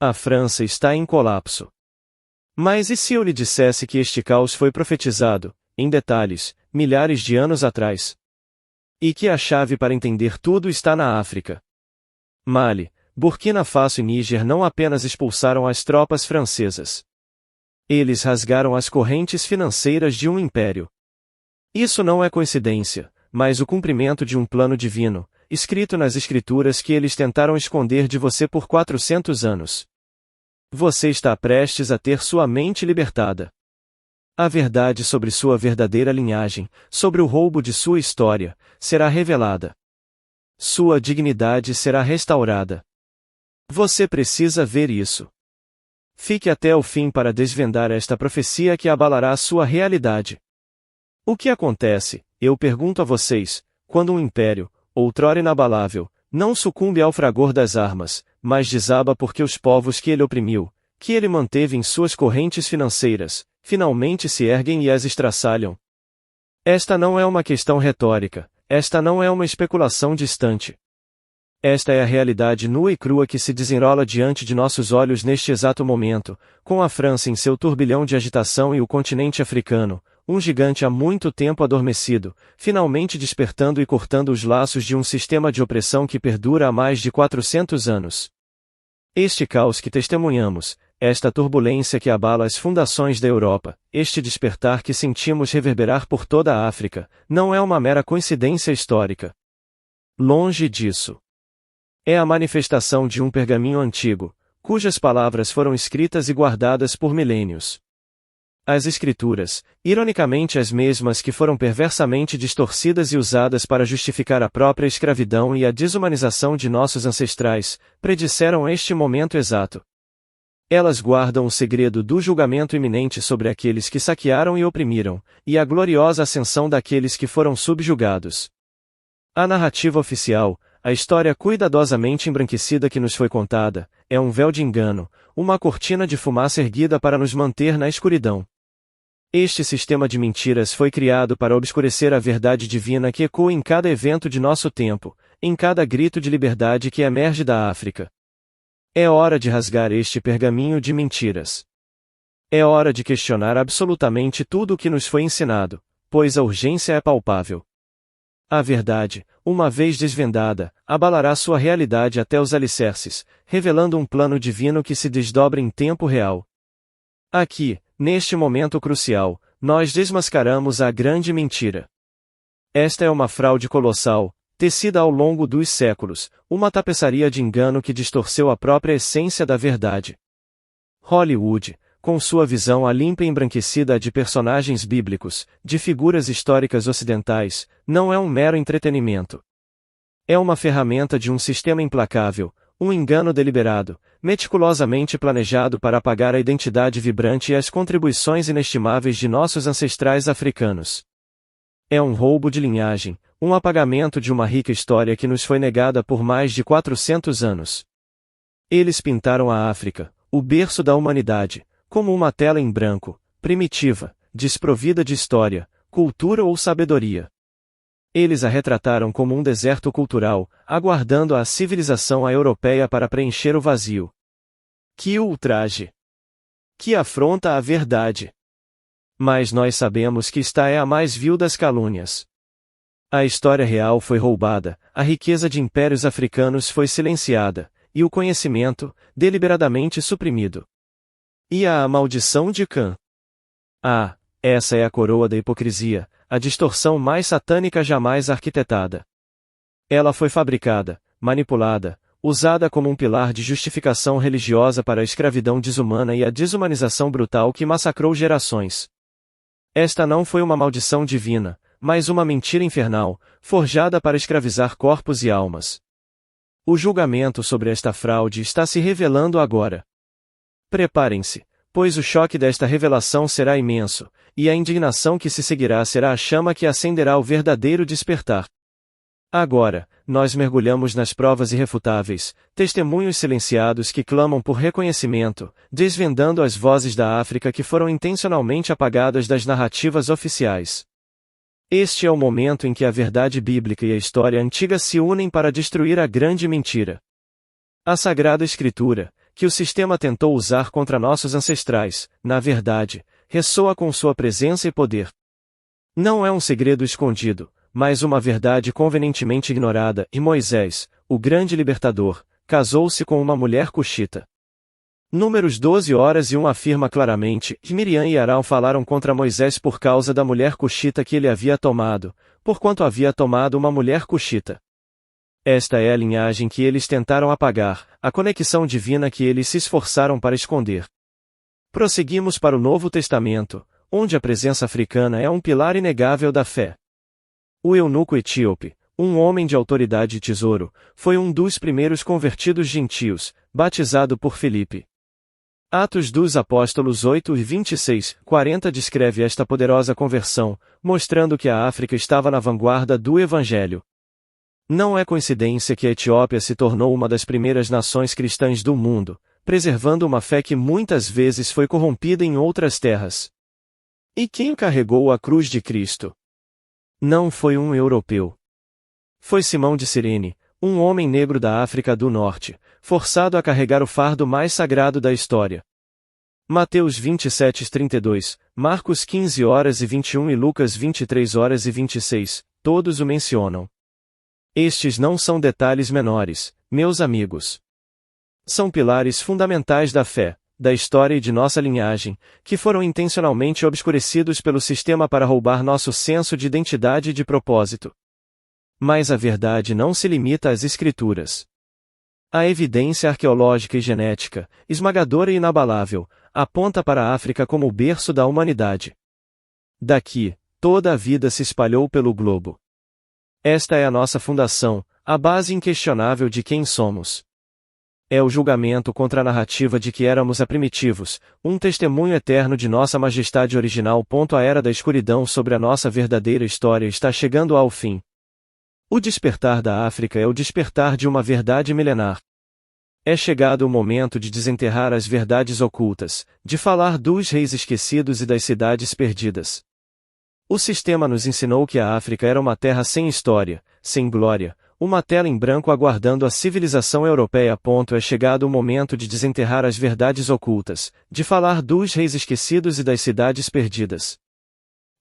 A França está em colapso. Mas e se eu lhe dissesse que este caos foi profetizado, em detalhes, milhares de anos atrás? E que a chave para entender tudo está na África. Mali, Burkina Faso e Níger não apenas expulsaram as tropas francesas. Eles rasgaram as correntes financeiras de um império. Isso não é coincidência, mas o cumprimento de um plano divino, escrito nas escrituras que eles tentaram esconder de você por 400 anos. Você está prestes a ter sua mente libertada. A verdade sobre sua verdadeira linhagem, sobre o roubo de sua história, será revelada. Sua dignidade será restaurada. Você precisa ver isso. Fique até o fim para desvendar esta profecia que abalará sua realidade. O que acontece, eu pergunto a vocês, quando um império, outrora inabalável, não sucumbe ao fragor das armas, mas desaba porque os povos que ele oprimiu, que ele manteve em suas correntes financeiras, finalmente se erguem e as estraçalham? Esta não é uma questão retórica, esta não é uma especulação distante. Esta é a realidade nua e crua que se desenrola diante de nossos olhos neste exato momento, com a França em seu turbilhão de agitação e o continente africano, um gigante há muito tempo adormecido, finalmente despertando e cortando os laços de um sistema de opressão que perdura há mais de 400 anos. Este caos que testemunhamos, esta turbulência que abala as fundações da Europa, este despertar que sentimos reverberar por toda a África, não é uma mera coincidência histórica. Longe disso. É a manifestação de um pergaminho antigo, cujas palavras foram escritas e guardadas por milênios. As Escrituras, ironicamente as mesmas que foram perversamente distorcidas e usadas para justificar a própria escravidão e a desumanização de nossos ancestrais, predisseram este momento exato. Elas guardam o segredo do julgamento iminente sobre aqueles que saquearam e oprimiram, e a gloriosa ascensão daqueles que foram subjugados. A narrativa oficial, a história cuidadosamente embranquecida que nos foi contada, é um véu de engano, uma cortina de fumaça erguida para nos manter na escuridão. Este sistema de mentiras foi criado para obscurecer a verdade divina que ecoa em cada evento de nosso tempo, em cada grito de liberdade que emerge da África. É hora de rasgar este pergaminho de mentiras. É hora de questionar absolutamente tudo o que nos foi ensinado, pois a urgência é palpável. A verdade, uma vez desvendada, abalará sua realidade até os alicerces, revelando um plano divino que se desdobra em tempo real. Aqui, neste momento crucial, nós desmascaramos a grande mentira. Esta é uma fraude colossal, tecida ao longo dos séculos, uma tapeçaria de engano que distorceu a própria essência da verdade. Hollywood, com sua visão a limpa e embranquecida de personagens bíblicos, de figuras históricas ocidentais, não é um mero entretenimento. É uma ferramenta de um sistema implacável, um engano deliberado, meticulosamente planejado para apagar a identidade vibrante e as contribuições inestimáveis de nossos ancestrais africanos. É um roubo de linhagem, um apagamento de uma rica história que nos foi negada por mais de 400 anos. Eles pintaram a África, o berço da humanidade, como uma tela em branco, primitiva, desprovida de história, cultura ou sabedoria. Eles a retrataram como um deserto cultural, aguardando a civilização europeia para preencher o vazio. Que ultraje! Que afronta à verdade! Mas nós sabemos que esta é a mais vil das calúnias. A história real foi roubada, a riqueza de impérios africanos foi silenciada, e o conhecimento, deliberadamente suprimido. E a maldição de Cã? Ah, essa é a coroa da hipocrisia, a distorção mais satânica jamais arquitetada. Ela foi fabricada, manipulada, usada como um pilar de justificação religiosa para a escravidão desumana e a desumanização brutal que massacrou gerações. Esta não foi uma maldição divina, mas uma mentira infernal, forjada para escravizar corpos e almas. O julgamento sobre esta fraude está se revelando agora. Preparem-se, pois o choque desta revelação será imenso, e a indignação que se seguirá será a chama que acenderá o verdadeiro despertar. Agora, nós mergulhamos nas provas irrefutáveis, testemunhos silenciados que clamam por reconhecimento, desvendando as vozes da África que foram intencionalmente apagadas das narrativas oficiais. Este é o momento em que a verdade bíblica e a história antiga se unem para destruir a grande mentira. A Sagrada Escritura, que o sistema tentou usar contra nossos ancestrais, na verdade, ressoa com sua presença e poder. Não é um segredo escondido, mas uma verdade convenientemente ignorada, e Moisés, o grande libertador, casou-se com uma mulher cuxita. Números 12:1 afirma claramente que Miriam e Arão falaram contra Moisés por causa da mulher cuxita que ele havia tomado, porquanto havia tomado uma mulher cuxita. Esta é a linhagem que eles tentaram apagar, a conexão divina que eles se esforçaram para esconder. Prosseguimos para o Novo Testamento, onde a presença africana é um pilar inegável da fé. O eunuco etíope, um homem de autoridade e tesouro, foi um dos primeiros convertidos gentios, batizado por Filipe. Atos dos Apóstolos 8:26-40 descreve esta poderosa conversão, mostrando que a África estava na vanguarda do Evangelho. Não é coincidência que a Etiópia se tornou uma das primeiras nações cristãs do mundo, preservando uma fé que muitas vezes foi corrompida em outras terras. E quem carregou a cruz de Cristo? Não foi um europeu. Foi Simão de Cirene, um homem negro da África do Norte, forçado a carregar o fardo mais sagrado da história. Mateus 27:32, Marcos 15:21 e Lucas 23:26, todos o mencionam. Estes não são detalhes menores, meus amigos. São pilares fundamentais da fé, da história e de nossa linhagem, que foram intencionalmente obscurecidos pelo sistema para roubar nosso senso de identidade e de propósito. Mas a verdade não se limita às escrituras. A evidência arqueológica e genética, esmagadora e inabalável, aponta para a África como o berço da humanidade. Daqui, toda a vida se espalhou pelo globo. Esta é a nossa fundação, a base inquestionável de quem somos. É o julgamento contra a narrativa de que éramos primitivos, um testemunho eterno de nossa majestade original. A era da escuridão sobre a nossa verdadeira história está chegando ao fim. O despertar da África é o despertar de uma verdade milenar. É chegado o momento de desenterrar as verdades ocultas, de falar dos reis esquecidos e das cidades perdidas. O sistema nos ensinou que a África era uma terra sem história, sem glória, uma tela em branco aguardando a civilização europeia. É chegado o momento de desenterrar as verdades ocultas, de falar dos reis esquecidos e das cidades perdidas.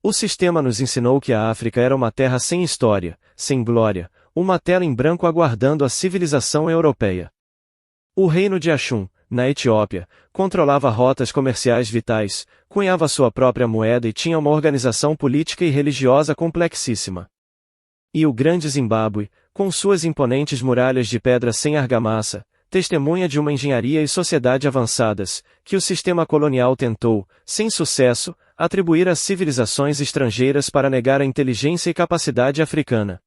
O sistema nos ensinou que a África era uma terra sem história, sem glória, uma tela em branco aguardando a civilização europeia. O reino de Axum, na Etiópia, controlava rotas comerciais vitais, cunhava sua própria moeda e tinha uma organização política e religiosa complexíssima. E o grande Zimbábue, com suas imponentes muralhas de pedra sem argamassa, testemunha de uma engenharia e sociedade avançadas, que o sistema colonial tentou, sem sucesso, atribuir a civilizações estrangeiras para negar a inteligência e capacidade africana.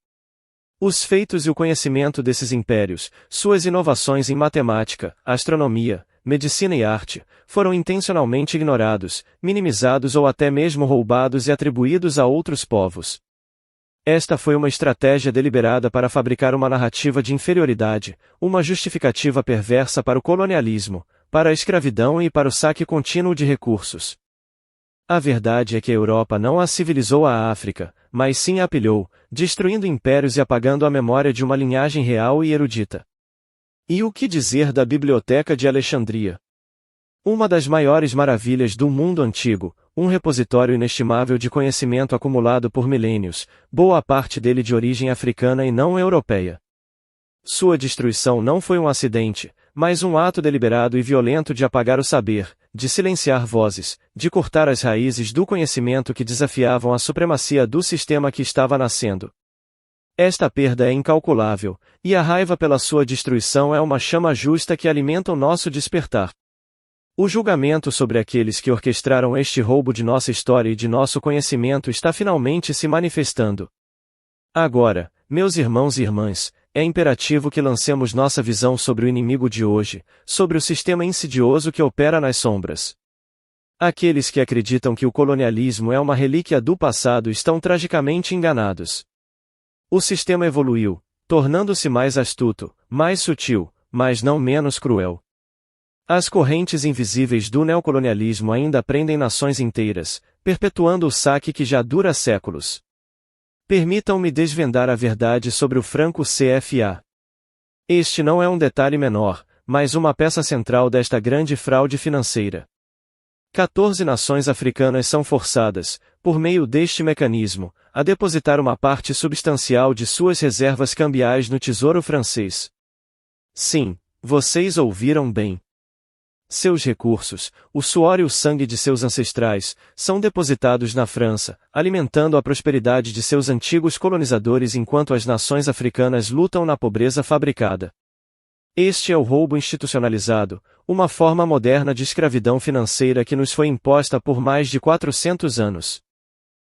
Os feitos e o conhecimento desses impérios, suas inovações em matemática, astronomia, medicina e arte, foram intencionalmente ignorados, minimizados ou até mesmo roubados e atribuídos a outros povos. Esta foi uma estratégia deliberada para fabricar uma narrativa de inferioridade, uma justificativa perversa para o colonialismo, para a escravidão e para o saque contínuo de recursos. A verdade é que a Europa não a civilizou a África, mas sim a pilhou, destruindo impérios e apagando a memória de uma linhagem real e erudita. E o que dizer da Biblioteca de Alexandria? Uma das maiores maravilhas do mundo antigo, um repositório inestimável de conhecimento acumulado por milênios, boa parte dele de origem africana e não europeia. Sua destruição não foi um acidente, mas um ato deliberado e violento de apagar o saber, de silenciar vozes, de cortar as raízes do conhecimento que desafiavam a supremacia do sistema que estava nascendo. Esta perda é incalculável, e a raiva pela sua destruição é uma chama justa que alimenta o nosso despertar. O julgamento sobre aqueles que orquestraram este roubo de nossa história e de nosso conhecimento está finalmente se manifestando. Agora, meus irmãos e irmãs, é imperativo que lancemos nossa visão sobre o inimigo de hoje, sobre o sistema insidioso que opera nas sombras. Aqueles que acreditam que o colonialismo é uma relíquia do passado estão tragicamente enganados. O sistema evoluiu, tornando-se mais astuto, mais sutil, mas não menos cruel. As correntes invisíveis do neocolonialismo ainda prendem nações inteiras, perpetuando o saque que já dura séculos. Permitam-me desvendar a verdade sobre o franco CFA. Este não é um detalhe menor, mas uma peça central desta grande fraude financeira. 14 nações africanas são forçadas, por meio deste mecanismo, a depositar uma parte substancial de suas reservas cambiais no Tesouro francês. Sim, vocês ouviram bem. Seus recursos, o suor e o sangue de seus ancestrais, são depositados na França, alimentando a prosperidade de seus antigos colonizadores enquanto as nações africanas lutam na pobreza fabricada. Este é o roubo institucionalizado, uma forma moderna de escravidão financeira que nos foi imposta por mais de 400 anos.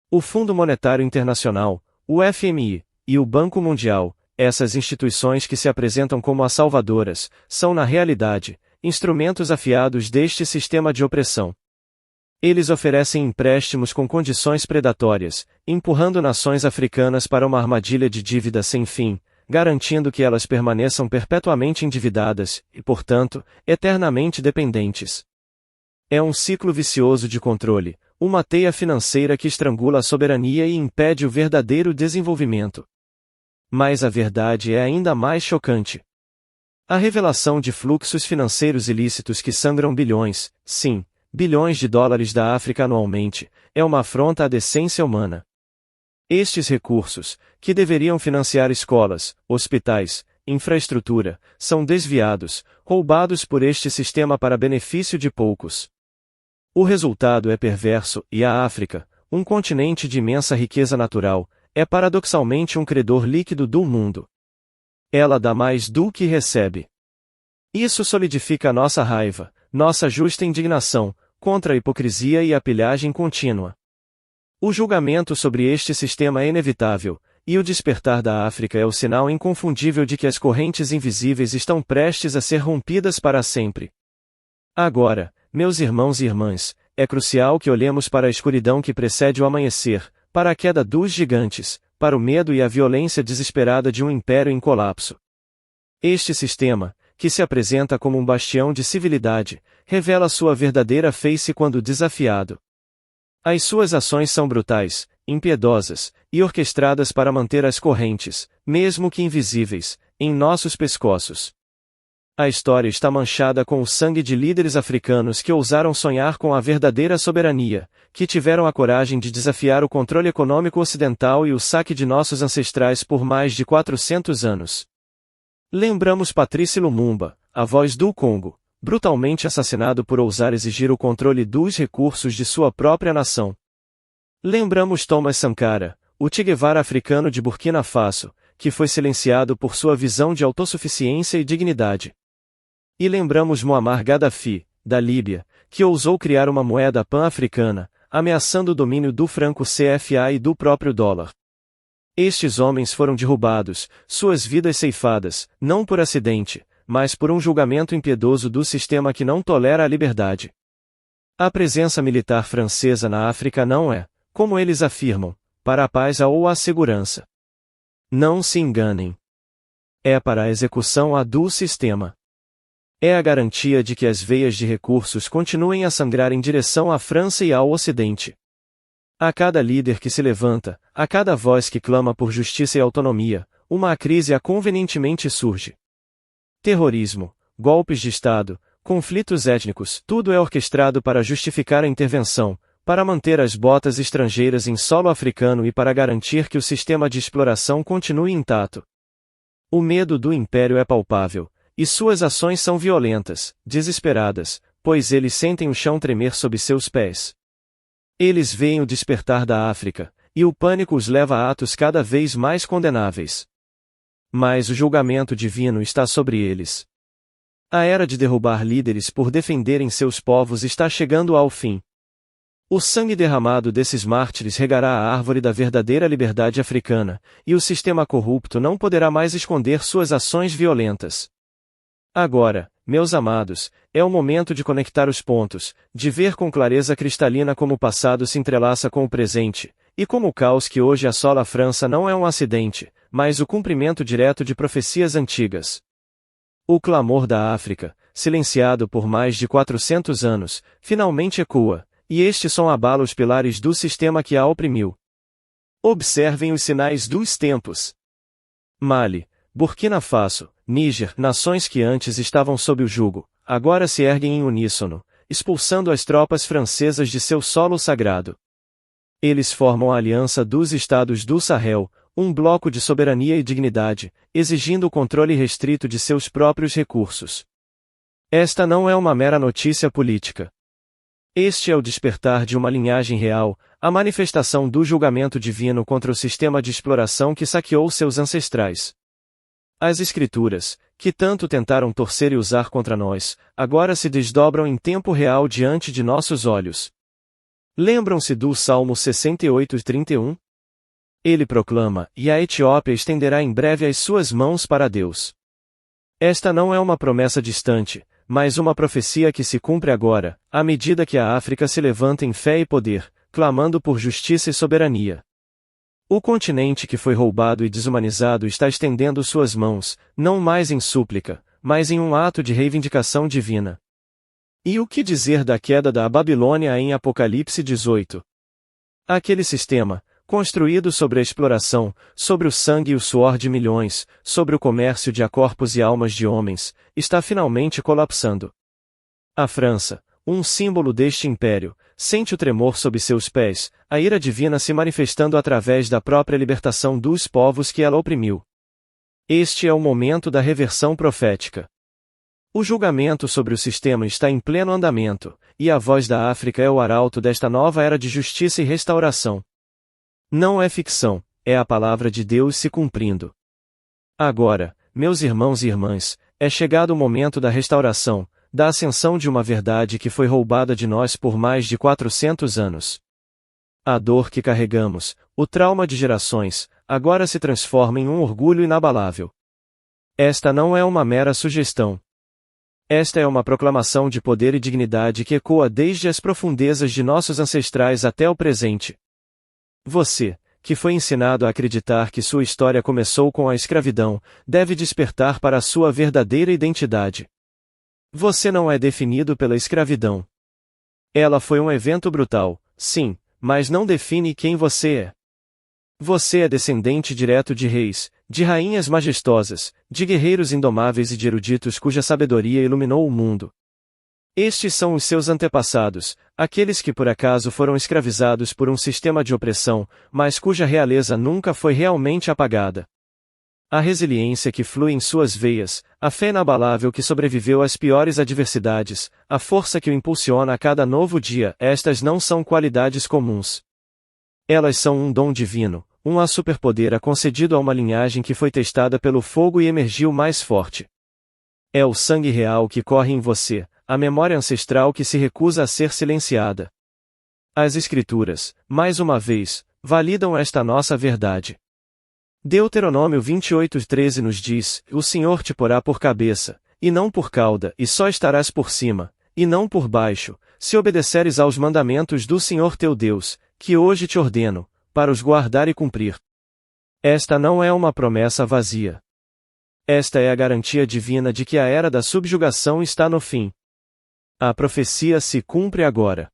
O Fundo Monetário Internacional, o FMI, e o Banco Mundial, essas instituições que se apresentam como as salvadoras, são na realidade, instrumentos afiados deste sistema de opressão. Eles oferecem empréstimos com condições predatórias, empurrando nações africanas para uma armadilha de dívida sem fim, garantindo que elas permaneçam perpetuamente endividadas e, portanto, eternamente dependentes. É um ciclo vicioso de controle, uma teia financeira que estrangula a soberania e impede o verdadeiro desenvolvimento. Mas a verdade é ainda mais chocante. A revelação de fluxos financeiros ilícitos que sangram bilhões, sim, bilhões de dólares da África anualmente, é uma afronta à decência humana. Estes recursos, que deveriam financiar escolas, hospitais, infraestrutura, são desviados, roubados por este sistema para benefício de poucos. O resultado é perverso, e a África, um continente de imensa riqueza natural, é paradoxalmente um credor líquido do mundo. Ela dá mais do que recebe. Isso solidifica nossa raiva, nossa justa indignação, contra a hipocrisia e a pilhagem contínua. O julgamento sobre este sistema é inevitável, e o despertar da África é o sinal inconfundível de que as correntes invisíveis estão prestes a ser rompidas para sempre. Agora, meus irmãos e irmãs, é crucial que olhemos para a escuridão que precede o amanhecer, para a queda dos gigantes, para o medo e a violência desesperada de um império em colapso. Este sistema, que se apresenta como um bastião de civilidade, revela sua verdadeira face quando desafiado. As suas ações são brutais, impiedosas, e orquestradas para manter as correntes, mesmo que invisíveis, em nossos pescoços. A história está manchada com o sangue de líderes africanos que ousaram sonhar com a verdadeira soberania, que tiveram a coragem de desafiar o controle econômico ocidental e o saque de nossos ancestrais por mais de 400 anos. Lembramos Patrice Lumumba, a voz do Congo, brutalmente assassinado por ousar exigir o controle dos recursos de sua própria nação. Lembramos Thomas Sankara, o Che Guevara africano de Burkina Faso, que foi silenciado por sua visão de autossuficiência e dignidade. E lembramos Muammar Gaddafi, da Líbia, que ousou criar uma moeda pan-africana, ameaçando o domínio do franco CFA e do próprio dólar. Estes homens foram derrubados, suas vidas ceifadas, não por acidente, mas por um julgamento impiedoso do sistema que não tolera a liberdade. A presença militar francesa na África não é, como eles afirmam, para a paz ou a segurança. Não se enganem. É para a execução do sistema. É a garantia de que as veias de recursos continuem a sangrar em direção à França e ao Ocidente. A cada líder que se levanta, a cada voz que clama por justiça e autonomia, uma crise convenientemente surge. Terrorismo, golpes de Estado, conflitos étnicos, tudo é orquestrado para justificar a intervenção, para manter as botas estrangeiras em solo africano e para garantir que o sistema de exploração continue intacto. O medo do império é palpável, e suas ações são violentas, desesperadas, pois eles sentem o chão tremer sob seus pés. Eles veem o despertar da África, e o pânico os leva a atos cada vez mais condenáveis. Mas o julgamento divino está sobre eles. A era de derrubar líderes por defenderem seus povos está chegando ao fim. O sangue derramado desses mártires regará a árvore da verdadeira liberdade africana, e o sistema corrupto não poderá mais esconder suas ações violentas. Agora, meus amados, é o momento de conectar os pontos, de ver com clareza cristalina como o passado se entrelaça com o presente, e como o caos que hoje assola a França não é um acidente, mas o cumprimento direto de profecias antigas. O clamor da África, silenciado por mais de 400 anos, finalmente ecoa, e este som abala os pilares do sistema que a oprimiu. Observem os sinais dos tempos. Mali, Burkina Faso, Níger, nações que antes estavam sob o jugo, agora se erguem em uníssono, expulsando as tropas francesas de seu solo sagrado. Eles formam a Aliança dos Estados do Sahel, um bloco de soberania e dignidade, exigindo o controle restrito de seus próprios recursos. Esta não é uma mera notícia política. Este é o despertar de uma linhagem real, a manifestação do julgamento divino contra o sistema de exploração que saqueou seus ancestrais. As Escrituras, que tanto tentaram torcer e usar contra nós, agora se desdobram em tempo real diante de nossos olhos. Lembram-se do Salmo 68:31? Ele proclama, e a Etiópia estenderá em breve as suas mãos para Deus. Esta não é uma promessa distante, mas uma profecia que se cumpre agora, à medida que a África se levanta em fé e poder, clamando por justiça e soberania. O continente que foi roubado e desumanizado está estendendo suas mãos, não mais em súplica, mas em um ato de reivindicação divina. E o que dizer da queda da Babilônia em Apocalipse 18? Aquele sistema, construído sobre a exploração, sobre o sangue e o suor de milhões, sobre o comércio de corpos e almas de homens, está finalmente colapsando. A França, um símbolo deste império, sente o tremor sob seus pés, a ira divina se manifestando através da própria libertação dos povos que ela oprimiu. Este é o momento da reversão profética. O julgamento sobre o sistema está em pleno andamento, e a voz da África é o arauto desta nova era de justiça e restauração. Não é ficção, é a palavra de Deus se cumprindo. Agora, meus irmãos e irmãs, é chegado o momento da restauração, da ascensão de uma verdade que foi roubada de nós por mais de 400 anos. A dor que carregamos, o trauma de gerações, agora se transforma em um orgulho inabalável. Esta não é uma mera sugestão. Esta é uma proclamação de poder e dignidade que ecoa desde as profundezas de nossos ancestrais até o presente. Você, que foi ensinado a acreditar que sua história começou com a escravidão, deve despertar para a sua verdadeira identidade. Você não é definido pela escravidão. Ela foi um evento brutal, sim, mas não define quem você é. Você é descendente direto de reis, de rainhas majestosas, de guerreiros indomáveis e de eruditos cuja sabedoria iluminou o mundo. Estes são os seus antepassados, aqueles que por acaso foram escravizados por um sistema de opressão, mas cuja realeza nunca foi realmente apagada. A resiliência que flui em suas veias, a fé inabalável que sobreviveu às piores adversidades, a força que o impulsiona a cada novo dia, estas não são qualidades comuns. Elas são um dom divino, um superpoder concedido a uma linhagem que foi testada pelo fogo e emergiu mais forte. É o sangue real que corre em você, a memória ancestral que se recusa a ser silenciada. As Escrituras, mais uma vez, validam esta nossa verdade. Deuteronômio 28:13 nos diz: O Senhor te porá por cabeça, e não por cauda, e só estarás por cima, e não por baixo, se obedeceres aos mandamentos do Senhor teu Deus, que hoje te ordeno, para os guardar e cumprir. Esta não é uma promessa vazia. Esta é a garantia divina de que a era da subjugação está no fim. A profecia se cumpre agora.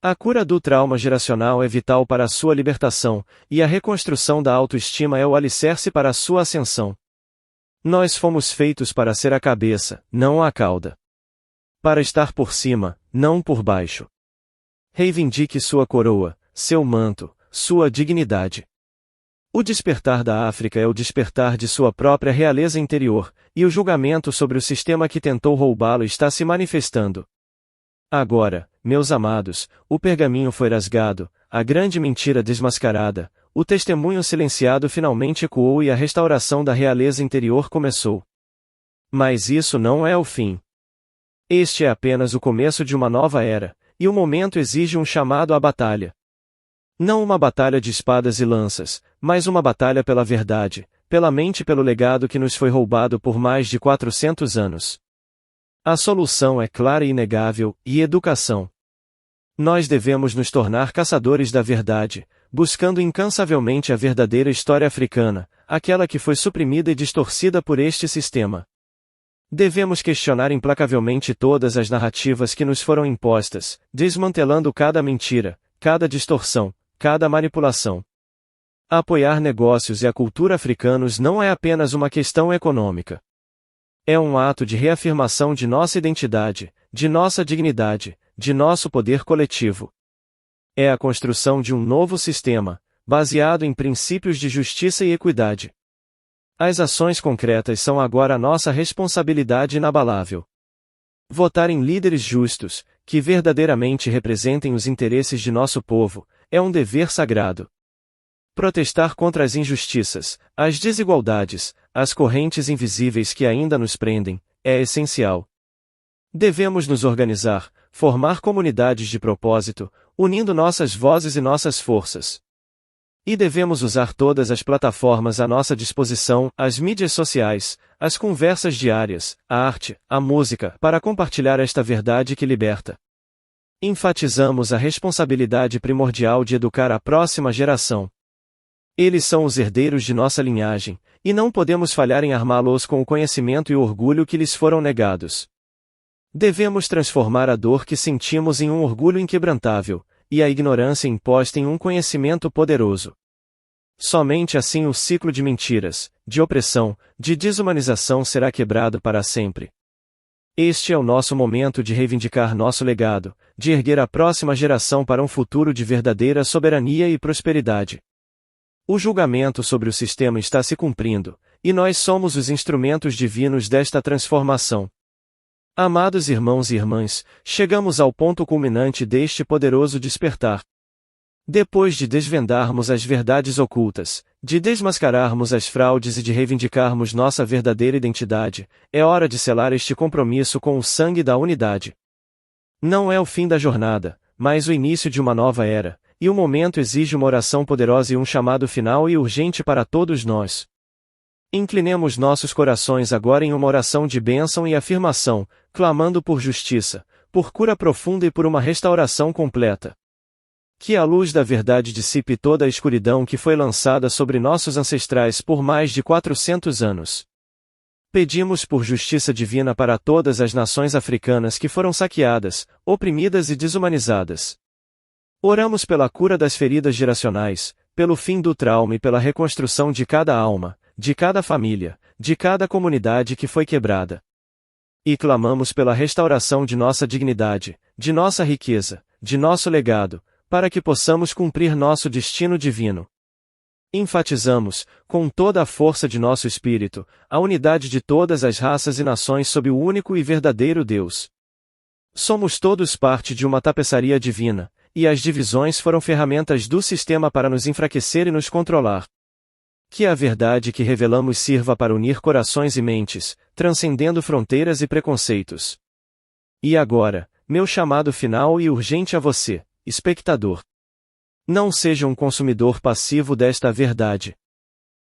A cura do trauma geracional é vital para a sua libertação, e a reconstrução da autoestima é o alicerce para a sua ascensão. Nós fomos feitos para ser a cabeça, não a cauda. Para estar por cima, não por baixo. Reivindique sua coroa, seu manto, sua dignidade. O despertar da África é o despertar de sua própria realeza interior, e o julgamento sobre o sistema que tentou roubá-lo está se manifestando. Agora, meus amados, o pergaminho foi rasgado, a grande mentira desmascarada, o testemunho silenciado finalmente ecoou e a restauração da realeza interior começou. Mas isso não é o fim. Este é apenas o começo de uma nova era, e o momento exige um chamado à batalha. Não uma batalha de espadas e lanças, mas uma batalha pela verdade, pela mente e pelo legado que nos foi roubado por mais de 400 anos. A solução é clara e inegável, e educação. Nós devemos nos tornar caçadores da verdade, buscando incansavelmente a verdadeira história africana, aquela que foi suprimida e distorcida por este sistema. Devemos questionar implacavelmente todas as narrativas que nos foram impostas, desmantelando cada mentira, cada distorção, cada manipulação. Apoiar negócios e a cultura africanos não é apenas uma questão econômica. É um ato de reafirmação de nossa identidade, de nossa dignidade, de nosso poder coletivo. É a construção de um novo sistema, baseado em princípios de justiça e equidade. As ações concretas são agora nossa responsabilidade inabalável. Votar em líderes justos, que verdadeiramente representem os interesses de nosso povo, é um dever sagrado. Protestar contra as injustiças, as desigualdades, as correntes invisíveis que ainda nos prendem, é essencial. Devemos nos organizar, formar comunidades de propósito, unindo nossas vozes e nossas forças. E devemos usar todas as plataformas à nossa disposição, as mídias sociais, as conversas diárias, a arte, a música, para compartilhar esta verdade que liberta. Enfatizamos a responsabilidade primordial de educar a próxima geração. Eles são os herdeiros de nossa linhagem, e não podemos falhar em armá-los com o conhecimento e o orgulho que lhes foram negados. Devemos transformar a dor que sentimos em um orgulho inquebrantável, e a ignorância imposta em um conhecimento poderoso. Somente assim o ciclo de mentiras, de opressão, de desumanização será quebrado para sempre. Este é o nosso momento de reivindicar nosso legado, de erguer a próxima geração para um futuro de verdadeira soberania e prosperidade. O julgamento sobre o sistema está se cumprindo, e nós somos os instrumentos divinos desta transformação. Amados irmãos e irmãs, chegamos ao ponto culminante deste poderoso despertar. Depois de desvendarmos as verdades ocultas, de desmascararmos as fraudes e de reivindicarmos nossa verdadeira identidade, é hora de selar este compromisso com o sangue da unidade. Não é o fim da jornada, mas o início de uma nova era, e o momento exige uma oração poderosa e um chamado final e urgente para todos nós. Inclinemos nossos corações agora em uma oração de bênção e afirmação, clamando por justiça, por cura profunda e por uma restauração completa. Que a luz da verdade dissipe toda a escuridão que foi lançada sobre nossos ancestrais por mais de 400 anos. Pedimos por justiça divina para todas as nações africanas que foram saqueadas, oprimidas e desumanizadas. Oramos pela cura das feridas geracionais, pelo fim do trauma e pela reconstrução de cada alma, de cada família, de cada comunidade que foi quebrada. E clamamos pela restauração de nossa dignidade, de nossa riqueza, de nosso legado, para que possamos cumprir nosso destino divino. Enfatizamos, com toda a força de nosso espírito, a unidade de todas as raças e nações sob o único e verdadeiro Deus. Somos todos parte de uma tapeçaria divina, e as divisões foram ferramentas do sistema para nos enfraquecer e nos controlar. Que a verdade que revelamos sirva para unir corações e mentes, transcendendo fronteiras e preconceitos. E agora, meu chamado final e urgente a você, espectador. Não seja um consumidor passivo desta verdade.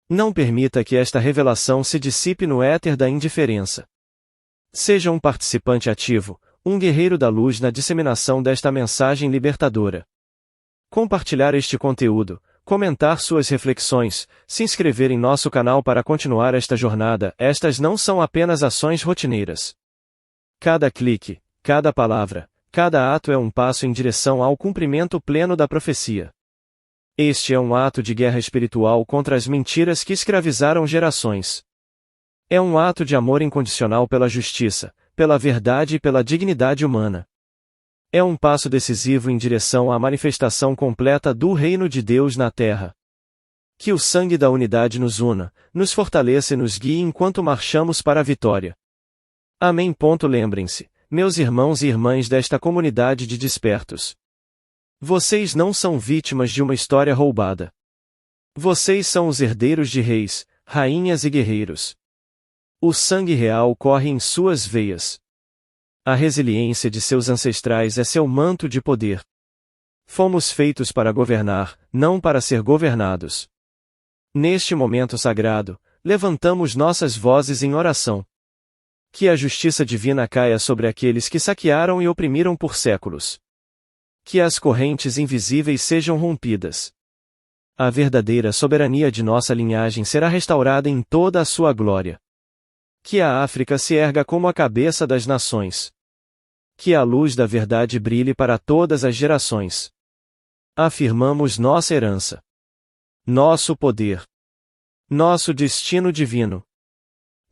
Não permita que esta revelação se dissipe no éter da indiferença. Seja um participante ativo, um guerreiro da luz na disseminação desta mensagem libertadora. Compartilhar este conteúdo, comentar suas reflexões, se inscrever em nosso canal para continuar esta jornada, estas não são apenas ações rotineiras. Cada clique, cada palavra, cada ato é um passo em direção ao cumprimento pleno da profecia. Este é um ato de guerra espiritual contra as mentiras que escravizaram gerações. É um ato de amor incondicional pela justiça, pela verdade e pela dignidade humana. É um passo decisivo em direção à manifestação completa do reino de Deus na terra. Que o sangue da unidade nos una, nos fortaleça e nos guie enquanto marchamos para a vitória. Amém. Lembrem-se, meus irmãos e irmãs desta comunidade de despertos. Vocês não são vítimas de uma história roubada. Vocês são os herdeiros de reis, rainhas e guerreiros. O sangue real corre em suas veias. A resiliência de seus ancestrais é seu manto de poder. Fomos feitos para governar, não para ser governados. Neste momento sagrado, levantamos nossas vozes em oração. Que a justiça divina caia sobre aqueles que saquearam e oprimiram por séculos. Que as correntes invisíveis sejam rompidas. A verdadeira soberania de nossa linhagem será restaurada em toda a sua glória. Que a África se erga como a cabeça das nações. Que a luz da verdade brilhe para todas as gerações. Afirmamos nossa herança. Nosso poder. Nosso destino divino.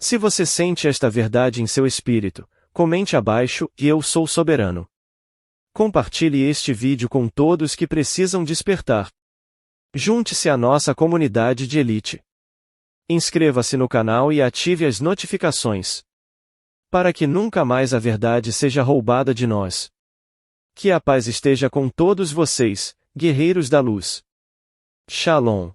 Se você sente esta verdade em seu espírito, comente abaixo e eu sou soberano. Compartilhe este vídeo com todos que precisam despertar. Junte-se à nossa comunidade de elite. Inscreva-se no canal e ative as notificações, para que nunca mais a verdade seja roubada de nós. Que a paz esteja com todos vocês, guerreiros da luz. Shalom.